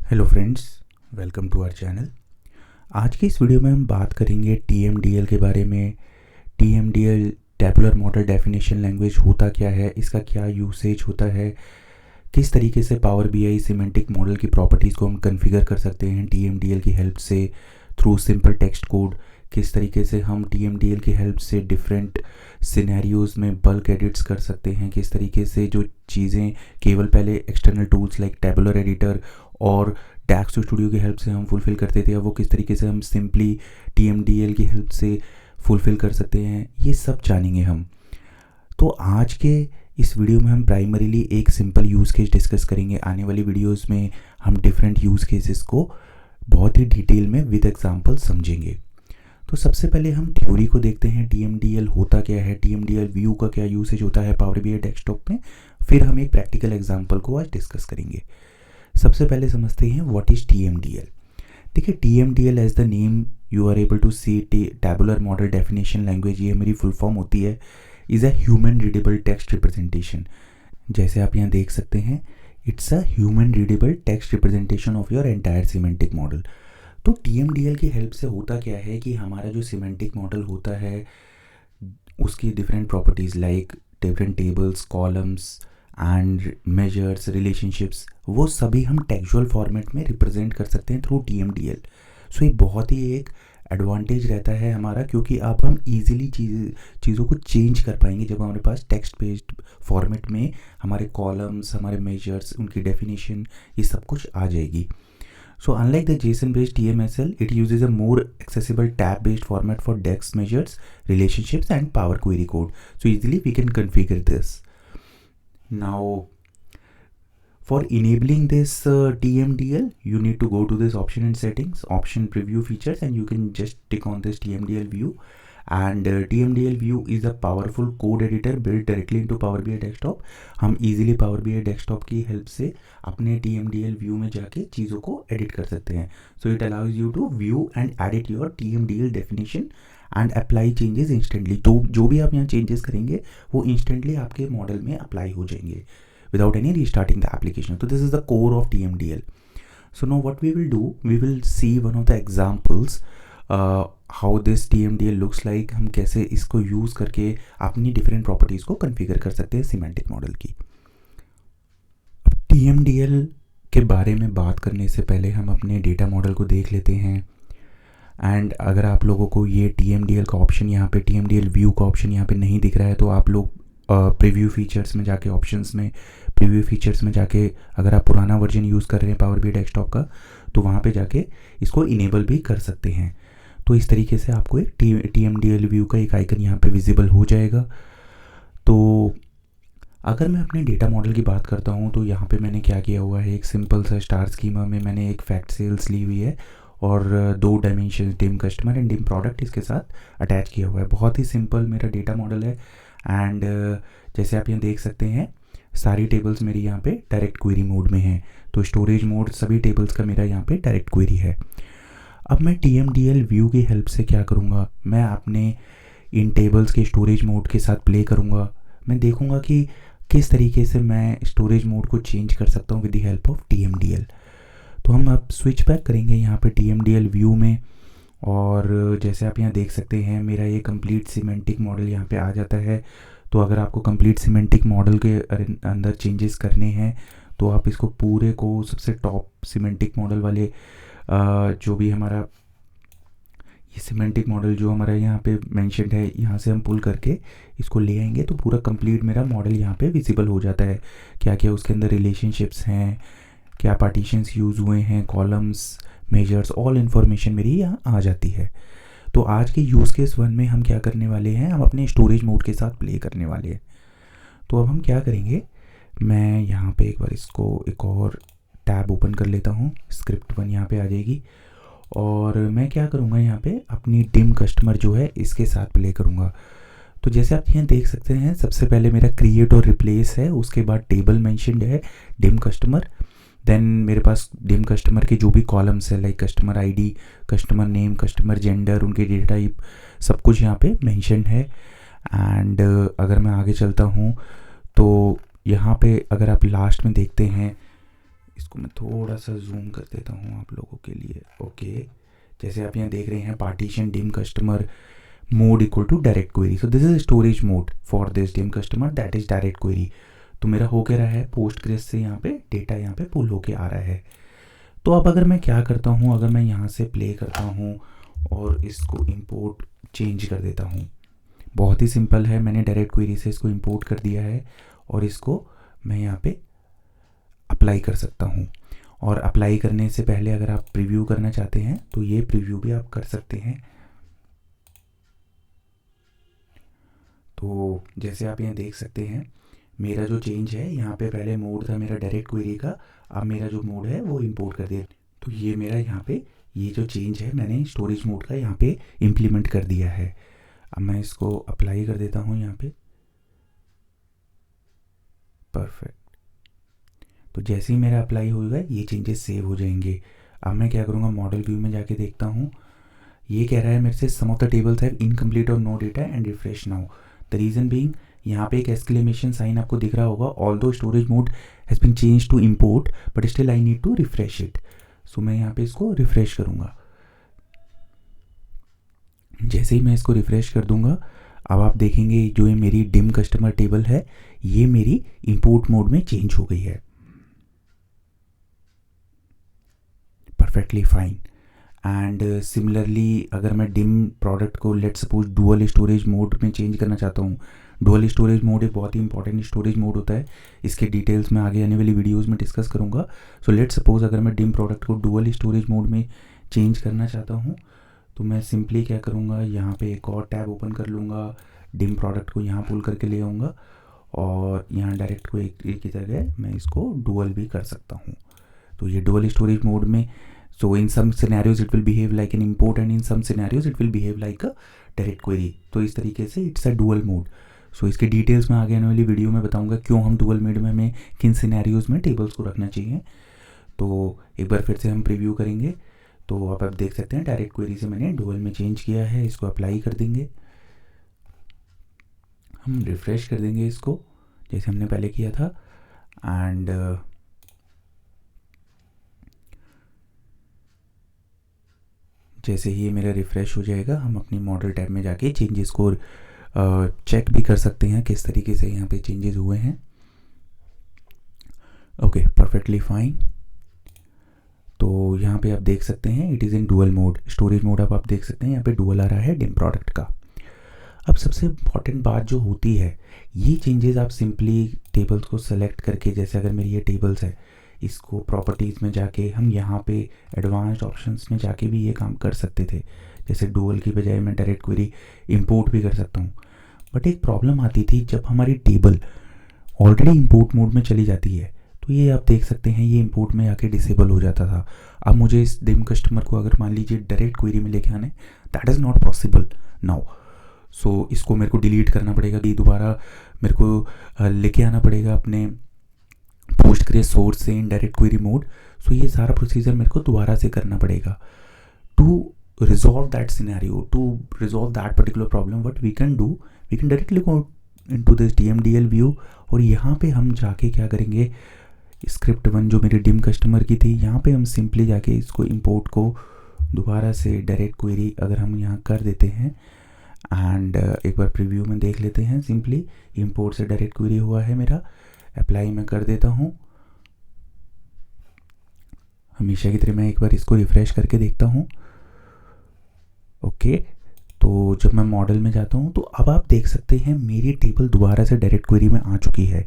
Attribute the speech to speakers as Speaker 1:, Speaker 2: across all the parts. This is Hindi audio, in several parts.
Speaker 1: Hello friends, welcome to our channel. आज की इस वीडियो में हम बात करेंगे TMDL के बारे में। TMDL tabular model definition language होता क्या है, इसका क्या यूसेज होता है, किस तरीके से पावर BI सिमेंटिक मॉडल की प्रॉपर्टीज़ को हम कॉन्फ़िगर कर सकते हैं TMDL की हेल्प से थ्रू सिंपल टेक्स्ट कोड, किस तरीके से हम TMDL की हेल्प से डिफरेंट सिनेरियोज़ में बल्क एडिट्स कर सकते हैं, किस तरीके से जो चीज़ें केवल पहले external tools like tabular editor और डैक्स स्टूडियो की हेल्प से हम फुलफ़िल करते थे, वो किस तरीके से हम सिंपली TMDL की हेल्प से फुलफ़िल कर सकते हैं, ये सब जानेंगे हम। तो आज के इस वीडियो में हम प्राइमरीली एक सिंपल यूज़ केस डिस्कस करेंगे। आने वाली वीडियोस में हम डिफरेंट यूज़ केसेस को बहुत ही डिटेल में विद एग्जांपल समझेंगे। तो सबसे पहले हम थ्योरी को देखते हैं, TMDL होता क्या है, TMDL व्यू का क्या यूसेज होता है पावर BI डेस्कटॉप में। फिर हम एक प्रैक्टिकल एग्जांपल को आज डिस्कस करेंगे। सबसे पहले समझते हैं व्हाट इज़ TMDL। देखिए, TMDL as the name you are able to see tabular model definition language, ये मेरी फुल फॉर्म होती है, is a human readable text representation. जैसे आप यहाँ देख सकते हैं, it's a human readable text representation of your entire semantic model. तो TMDL की हेल्प से होता क्या है कि हमारा जो सिमेंटिक मॉडल होता है उसकी different properties like different tables, columns and measures, relationships, वो सभी हम टेक्सचुअल फॉर्मेट में रिप्रेजेंट कर सकते हैं थ्रू TMDL। सो ये बहुत ही एक एडवांटेज रहता है हमारा, क्योंकि अब हम इजीली चीज़ों को चेंज कर पाएंगे जब हमारे पास टेक्स्ट बेस्ड फॉर्मेट में हमारे कॉलम्स, हमारे मेजर्स, उनकी डेफिनेशन, ये सब कुछ आ जाएगी। So unlike the JSON-based TMSL, it uses a more accessible tab-based format for DEX measures, relationships, and Power Query code. So easily we can configure this. Now, for enabling this TMDL, you need to go to this option and settings, option preview features, and you can just tick on this TMDL view. And TMDL view is a powerful code editor built directly into Power BI desktop. हम easily Power BI desktop की हेल्प से अपने TMDL view में जाके चीज़ों को edit कर सकते हैं. So it allows you to view and edit your TMDL definition and apply changes instantly. तो जो भी आप यहाँ changes करेंगे वो instantly आपके मॉडल में अप्लाई हो जाएंगे without any restarting the application. So this is the core of TMDL. So now what we will do, we will see one of the examples how this TMDL looks like. हम कैसे इसको यूज़ करके अपनी डिफरेंट प्रॉपर्टीज़ को कॉन्फ़िगर कर सकते हैं सिमेंटिक मॉडल की। TMDL के बारे में बात करने से पहले हम अपने डेटा मॉडल को देख लेते हैं। एंड अगर आप लोगों को ये TMDL का ऑप्शन यहाँ पे, TMDL व्यू का ऑप्शन यहाँ पे नहीं दिख रहा है, तो आप लोग प्रीव्यू फीचर्स में जाके, ऑप्शंस में प्रीव्यू फीचर्स में जाके, अगर आप पुराना वर्जन यूज़ कर रहे हैं पावर BI डेस्कटॉप का, तो वहाँ पे जाके इसको इनेबल भी कर सकते हैं। तो इस तरीके से आपको एक TMDL व्यू का एक आइकन यहाँ पे विजिबल हो जाएगा। तो अगर मैं अपने डेटा मॉडल की बात करता हूँ तो यहाँ पे मैंने क्या किया हुआ है, एक सिंपल सा स्टार स्कीमा में मैंने एक फैक्ट सेल्स ली हुई है और 2 dimension dim customer and dim product इसके साथ अटैच किया हुआ है। बहुत ही सिंपल मेरा डेटा मॉडल है। एंड जैसे आप यहाँ देख सकते हैं, सारी टेबल्स मेरी यहाँ पे डायरेक्ट क्वेरी मोड में हैं। तो स्टोरेज मोड सभी टेबल्स का मेरा यहाँ पे डायरेक्ट क्वेरी है। अब मैं TMDL व्यू की हेल्प से क्या करूँगा, मैं अपने इन टेबल्स के स्टोरेज मोड के साथ प्ले करूँगा। मैं देखूँगा कि किस तरीके से मैं स्टोरेज मोड को चेंज कर सकता हूँ with the help of TMDL। तो हम अब स्विच बैक करेंगे यहाँ पे TMDL व्यू में, और जैसे आप यहाँ देख सकते हैं मेरा ये कंप्लीट सिमेंटिक मॉडल यहाँ पे आ जाता है। तो अगर आपको कंप्लीट सिमेंटिक मॉडल के अंदर चेंजेस करने हैं तो आप इसको पूरे को सबसे टॉप सिमेंटिक मॉडल वाले जो भी हमारा ये सिमेंटिक मॉडल जो हमारा यहाँ पे मेंशन्ड है, यहाँ से हम पुल करके इसको ले आएंगे तो पूरा कंप्लीट मेरा मॉडल यहाँ पे विजिबल हो जाता है। क्या क्या उसके अंदर रिलेशनशिप्स हैं, क्या पार्टीशंस यूज़ हुए हैं, कॉलम्स, मेजर्स, ऑल इन्फॉर्मेशन मेरी यहाँ आ जाती है। तो आज के यूज़ केस 1 में हम क्या करने वाले हैं, हम अपने स्टोरेज मोड के साथ प्ले करने वाले हैं। तो अब हम क्या करेंगे, मैं यहाँ पे एक बार इसको एक और टैब ओपन कर लेता हूँ, स्क्रिप्ट 1 यहाँ पे आ जाएगी, और मैं क्या करूँगा यहाँ पे अपनी डिम कस्टमर जो है इसके साथ प्ले करूँगा। तो जैसे आप यहाँ देख सकते हैं, सबसे पहले मेरा क्रिएट और रिप्लेस है, उसके बाद टेबल मेंशन्ड है डिम कस्टमर, देन मेरे पास डिम कस्टमर के जो भी कॉलम्स है like customer ID, customer name, customer gender, उनके डेटा टाइप, सब कुछ यहाँ पे मेंशन्ड है। एंड अगर मैं आगे चलता हूँ तो यहाँ पे अगर आप लास्ट में देखते हैं इसको मैं थोड़ा सा जूम कर देता हूँ आप लोगों के लिए। ओके, जैसे आप यहाँ देख रहे हैं partition dim customer mode equal to direct query. So this is storage mode for this dim customer, that is direct query. तो मेरा हो क्या रहा है, पोस्टग्रेस से यहाँ पे डेटा यहाँ पे पुल होके आ रहा है। तो अब अगर मैं क्या करता हूँ, अगर मैं यहाँ से प्ले करता हूँ और इसको इंपोर्ट चेंज कर देता हूँ, बहुत ही सिंपल है, मैंने डायरेक्ट क्वेरी से इसको इंपोर्ट कर दिया है और इसको मैं यहाँ पे अप्लाई कर सकता हूँ। और अप्लाई करने से पहले अगर आप प्रीव्यू करना चाहते हैं तो ये प्रीव्यू भी आप कर सकते हैं। तो जैसे आप यहाँ देख सकते हैं मेरा जो चेंज है, यहाँ पे पहले मोड था मेरा डायरेक्ट क्वेरी का, अब मेरा जो मोड है वो इंपोर्ट कर दिया। तो ये मेरा यहाँ पे ये जो चेंज है मैंने स्टोरेज मोड का यहाँ पे इम्प्लीमेंट कर दिया है। अब मैं इसको अप्लाई कर देता हूँ यहाँ पे। परफेक्ट। तो जैसे ही मेरा अप्लाई होगा ये चेंजेस सेव हो जाएंगे। अब मैं क्या करूँगा, मॉडल व्यू में जाके देखता हूँ, ये कह रहा है मेरे से some of the tables have incomplete और no data and refresh now. The reason being, यहाँ पे एक एक्सक्लेमेशन साइन आपको दिख रहा होगा, although storage mode has been change to import but still I need to refresh it. So मैं यहाँ पे इसको रिफ्रेश करूँगा। जैसे ही मैं इसको रिफ्रेश कर दूंगा, अब आप देखेंगे जो ये मेरी डिम कस्टमर टेबल है ये मेरी इंपोर्ट मोड में चेंज हो गई है। Perfectly fine. एंड सिमिलरली अगर मैं डिम प्रोडक्ट को let suppose dual storage mode में चेंज करना चाहता हूँ, डुअल स्टोरेज मोड एक बहुत ही इंपॉर्टेंट स्टोरेज मोड होता है, इसके डिटेल्स में आगे आने वाली वीडियोस में डिस्कस करूँगा। सो लेट सपोज अगर मैं डिम प्रोडक्ट को डुअल स्टोरेज मोड में चेंज करना चाहता हूँ तो मैं सिंपली क्या करूँगा, यहाँ पे एक और टैब ओपन कर लूँगा, डिम प्रोडक्ट को यहाँ पुल करके ले आऊँगा और यहाँ डायरेक्ट को एक की जगह मैं इसको डुअल भी कर सकता हूँ। तो ये डुअल स्टोरेज मोड में, so in some scenarios it will behave like an import and in some scenarios it will behave like a direct query। तो इस तरीके से it's a dual mode। so इसके डिटेल्स में आगे आने वाली वीडियो में बताऊंगा क्यों हम डुअल मोड में हमें किन सिनेरियोज में टेबल्स को रखना चाहिए। तो एक बार फिर से हम प्रीव्यू करेंगे। तो आप देख सकते हैं डायरेक्ट क्वेरी से मैंने डुअल में चेंज किया है, इसको अप्लाई कर देंगे, हम रिफ्रेश कर देंगे इसको जैसे हमने पहले किया था। एंड जैसे ही मेरा रिफ़्रेश हो जाएगा हम अपनी मॉडल टैब में जाके चेंजेस को चेक भी कर सकते हैं किस तरीके से यहाँ पे चेंजेस हुए हैं। Okay, perfectly fine. तो यहाँ पे आप देख सकते हैं it is in dual mode, storage mode आप देख सकते हैं यहाँ पे डुअल आ रहा है डिम प्रोडक्ट का। अब सबसे इम्पॉर्टेंट बात जो होती है, ये चेंजेस आप सिंपली टेबल्स को सेलेक्ट करके, जैसे अगर मेरी ये टेबल्स है इसको प्रॉपर्टीज़ में जाके हम यहाँ पे एडवांस्ड ऑप्शंस में जाके भी ये काम कर सकते थे। जैसे डुअल की बजाय मैं डायरेक्ट क्वेरी इंपोर्ट भी कर सकता हूँ। बट एक प्रॉब्लम आती थी जब हमारी टेबल ऑलरेडी इंपोर्ट मोड में चली जाती है, तो ये आप देख सकते हैं ये इंपोर्ट में आके डिसेबल हो जाता था। अब मुझे इस डिम कस्टमर को अगर मान लीजिए डायरेक्ट क्वेरी में लेके आने, that is not possible now. So इसको मेरे को डिलीट करना पड़ेगा, कि दोबारा मेरे को लेके आना पड़ेगा अपने पोस्टग्रेस सोर्स से in direct query mode. So ये सारा प्रोसीजर मेरे को दोबारा से करना पड़ेगा। To resolve that scenario, to resolve that particular problem, what we can do, we can directly go into this DMDL view और यहाँ पे हम जाके क्या करेंगे, स्क्रिप्ट 1 जो मेरी डिम कस्टमर की थी, यहाँ पे हम सिंपली जाके इसको इंपोर्ट को दोबारा से डायरेक्ट क्वेरी अगर हम यहाँ कर देते हैं एंड एक बार प्रीव्यू में देख लेते हैं, सिंपली इंपोर्ट से डायरेक्ट क्वेरी हुआ है मेरा, अप्लाई मैं कर देता हूँ। हमेशा की तरह मैं एक बार इसको रिफ़्रेश करके देखता हूँ। ओके, तो जब मैं मॉडल में जाता हूँ तो अब आप देख सकते हैं मेरी टेबल दोबारा से डायरेक्ट क्वेरी में आ चुकी है।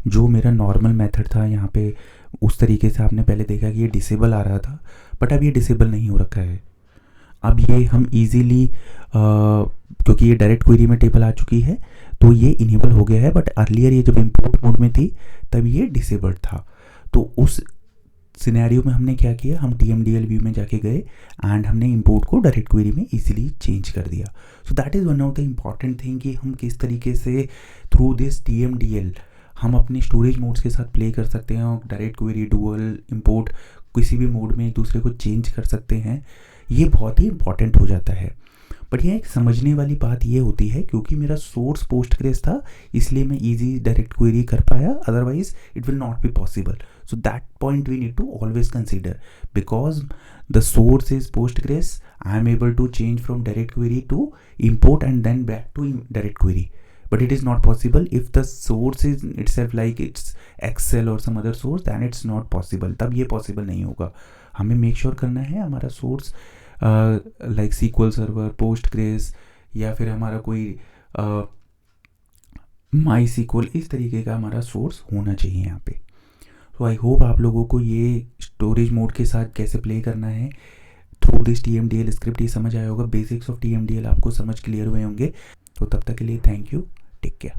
Speaker 1: जो मेरा नॉर्मल मेथड था यहाँ पे उस तरीके से आपने पहले देखा कि ये डिसेबल आ रहा था, बट अब ये डिसेबल नहीं हो रखा है। अब ये हम इजीली क्योंकि ये डायरेक्ट क्वेरी में टेबल आ चुकी है तो ये इनेबल हो गया है, बट अर्लियर ये जब इंपोर्ट मोड में थी तब ये डिसेबल्ड था। तो उस सिनेरियो में हमने क्या किया, हम DMDL व्यू में जाके गए एंड हमने इंपोर्ट को डायरेक्ट क्वेरी में इजीली चेंज कर दिया। So that is one of the important thing कि हम किस तरीके से थ्रू दिस DMDL हम अपने स्टोरेज मोड्स के साथ प्ले कर सकते हैं और डायरेक्ट क्वेरी, डुअल, इंपोर्ट किसी भी मोड में एक दूसरे को चेंज कर सकते हैं। ये बहुत ही इंपॉर्टेंट हो जाता है। बट यहाँ एक समझने वाली बात ये होती है, क्योंकि मेरा सोर्स पोस्टग्रेस था इसलिए मैं इजी डायरेक्ट क्वेरी कर पाया, otherwise it will not be possible. So that point we need to always consider, because the source is Postgres. I am able to change from direct query to import and then back to direct query, but it is not possible if the source is itself like it's Excel or some other source, then it's not possible. तब ये possible नहीं होगा. हमें make sure करना है हमारा source like SQL Server, Postgres या फिर हमारा कोई MySQL, इस तरीके का हमारा source होना चाहिए यहाँ पे. तो आई होप आप लोगों को ये स्टोरेज मोड के साथ कैसे प्ले करना है थ्रू दिस TMDL स्क्रिप्ट ये समझ आया होगा. बेसिक्स ऑफ TMDL आपको समझ क्लियर हुए होंगे. तो तब तक के लिए थैंक यू, टेक केयर.